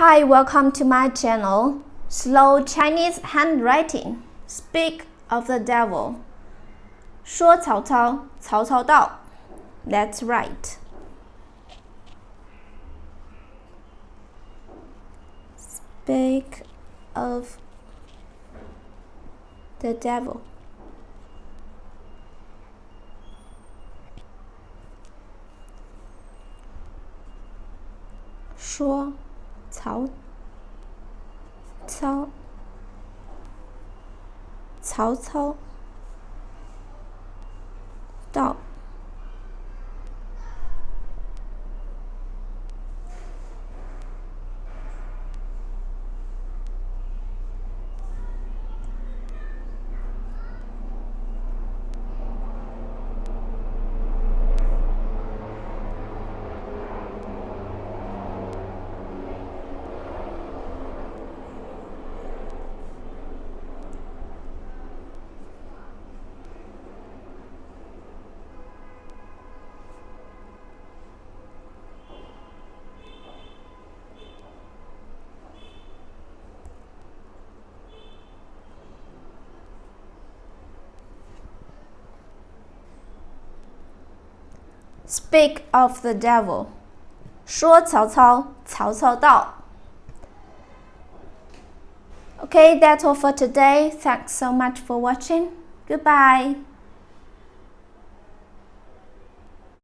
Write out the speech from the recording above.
Hi, welcome to my channel, Slow Chinese Handwriting. Speak of the devil. 说曹操，曹操到。That's right. Speak of the devil. 说曹操到。Speak of the devil. 说曹操，曹操到。Okay, that's all for today. Thanks so much for watching. Goodbye.